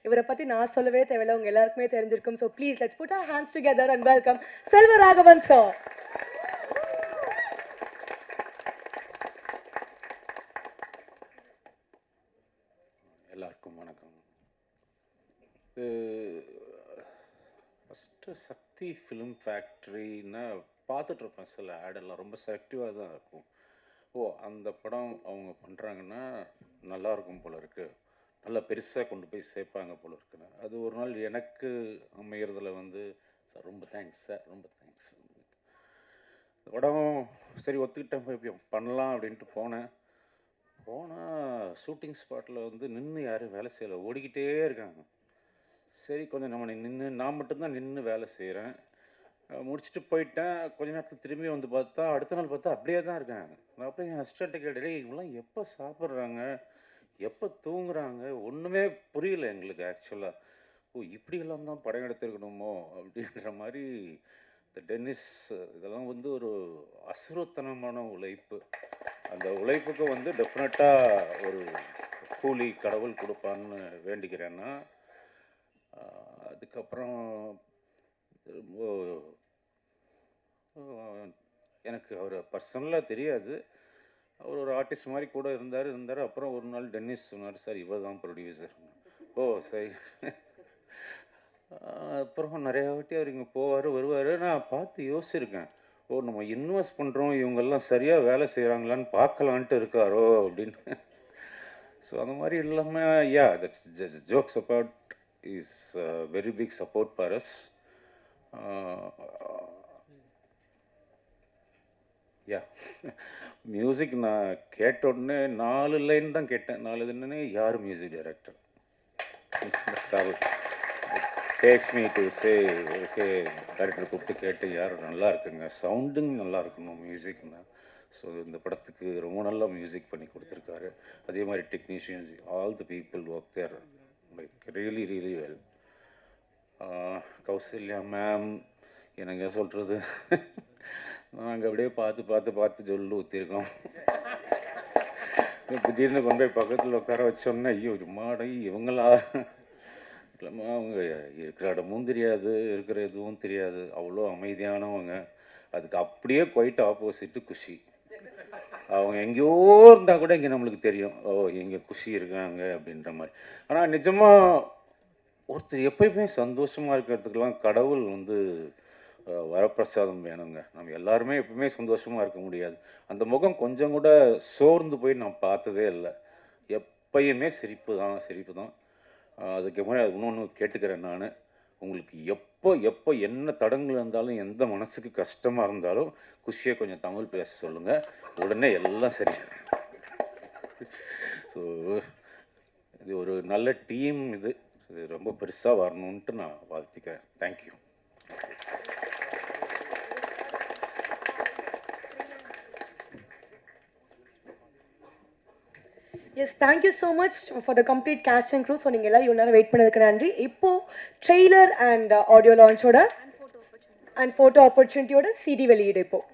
இவரை பற்றி நான் சொல்லவே தேவையில்ல, உங்கள் எல்லாருக்குமே தெரிஞ்சிருக்கும். So please let's put our hands together and welcome Selvaraghavan sir. எல்லாருக்கும் வணக்கம். ஃபஸ்ட்டு சக்தி ஃபிலிம் ஃபேக்ட்ரின்னா பார்த்துட்ருப்பேன், சில ஆடெல்லாம் ரொம்ப செலக்டிவாக தான் இருக்கும். அந்த படம் அவங்க பண்ணுறாங்கன்னா நல்லாயிருக்கும் போல இருக்குது, நல்லா பெருசாக கொண்டு போய் சேர்ப்பாங்க போல இருக்குன்னு. அது ஒரு நாள் எனக்கு அமைகிறதுல வந்து சார் ரொம்ப தேங்க்ஸ் சார், ரொம்ப தேங்க்ஸ். படம் சரி ஒத்துக்கிட்டேன், போய் பண்ணலாம் அப்படின்ட்டு போனேன். போனால் ஷூட்டிங் ஸ்பாட்டில் வந்து நின்று யாரும் வேலை செய்யலை, ஓடிக்கிட்டே இருக்காங்க. சரி கொஞ்சம் நம்ம நான் மட்டும்தான் நின்று வேலை செய்கிறேன். முடிச்சுட்டு போயிட்டேன். கொஞ்ச நேரத்தில் திரும்பி வந்து பார்த்தா அடுத்த நாள் பார்த்தா அப்படியே தான் இருக்காங்க. நான் அப்படியே என் அசிஸ்டண்ட்டை கேட்டேன், இவங்களாம் எப்போ சாப்பிட்றாங்க, எப்போ தூங்குறாங்க, ஒன்றுமே புரியல எங்களுக்கு ஆக்சுவலாக. இப்படியெல்லாம் தான் படம் எடுத்துருக்கணுமோ அப்படின்ற மாதிரி. இந்த டென்னிஸ் இதெல்லாம் வந்து ஒரு அசுரத்தனமான உழைப்பு. அந்த உழைப்புக்கு வந்து டெஃபினட்டாக ஒரு கூலி கடவுள் கொடுப்பான்னு வேண்டிக்கிறேன்னா. அதுக்கப்புறம் ரொம்ப எனக்கு அவரை பர்சனலாக தெரியாது, அவர் ஒரு ஆர்டிஸ்ட் மாதிரி கூட இருந்தார். அப்புறம் ஒரு நாள் டென்னிஸ் சொன்னார், சார் இவர் தான் ப்ரொடியூசர். சரி. அப்புறம் நிறையா வாட்டி அவர் இங்கே போவார் வருவார். நான் பார்த்து யோசிச்சிருக்கேன், நம்ம இன்வெஸ்ட் பண்ணுறோம், இவங்கெல்லாம் சரியாக வேலை செய்கிறாங்களான்னு பார்க்கலான்ட்டு இருக்காரோ அப்படின்னு. ஸோ அந்த மாதிரி இல்லாமல் that's jokes about is very big support for us. Music நான் கேட்ட உடனே 4 லைன் தான் கேட்டேன். 4 என்னன்னே யார் music director tax me to say okay, director கூப்பிட்டு கேட்டு யார் நல்லா இருக்குங்க, சவுண்டிங் நல்லா இருக்கணும் மியூசிக்னா. ஸோ இந்த படத்துக்கு ரொம்ப நல்லா மியூசிக் பண்ணி கொடுத்துருக்காரு. அதே மாதிரி technicians, all the people work there like really really well. Kausalya ma'am, என்னங்க சொல்கிறது, நாங்கள் அப்படியே பார்த்து சொல்லு ஊற்றிருக்கோம். திடீர்னு கொண்டு போய் பக்கத்தில் உட்கார வச்சோன்னே ஐயோ மாடை இவங்களா இல்லைம்மா, அவங்க இருக்கிற இடமும் தெரியாது, இருக்கிற எதுவும் தெரியாது, அவ்வளோ அமைதியானவங்க. அதுக்கு அப்படியே குவைட் ஆப்போசிட்டு குஷி. அவங்க எங்கேயோ இருந்தால் கூட இங்கே நம்மளுக்கு தெரியும், எங்கே குஷி இருக்காங்க அப்படின்ற மாதிரி. ஆனால் நிஜமாக ஒருத்தர் எப்பயுமே சந்தோஷமாக இருக்கிறதுக்கெல்லாம் கடவுள் வந்து வரப்பிரசாதம் வேணுங்க. நம்ம எல்லாருமே எப்பவுமே சந்தோஷமாக இருக்க முடியாது. அந்த முகம் கொஞ்சம் கூட சோர்ந்து போய் நான் பார்த்ததே இல்லை. எப்பயுமே சிரிப்பு தான். அதுக்கு முன்னாடி அது இன்னொன்று கேட்டுக்கிறேன் நான், உங்களுக்கு எப்போ என்ன தடங்கள் இருந்தாலும், எந்த மனசுக்கு கஷ்டமாக இருந்தாலும் குஷியை கொஞ்சம் தமிழ் பேச சொல்லுங்கள், உடனே எல்லாம் சரி. ஸோ இது ஒரு நல்ல டீம், இது ரொம்ப பெருசாக வரணுன்ட்டு நான் வாழ்த்திக்கிறேன். Thank you. Yes, thank you so much for the complete cast and crew. So நீங்கள் எல்லோரும் இவ்வளோ நேரம் வெயிட் பண்ணதுக்கு நன்றி. இப்போது ட்ரெய்லர் அண்ட் ஆடியோ லான்ச்சோட அண்ட் ஃபோட்டோ ஆப்பர்ச்சுனிட்டியோட சிடி வெளியீடு இப்போது.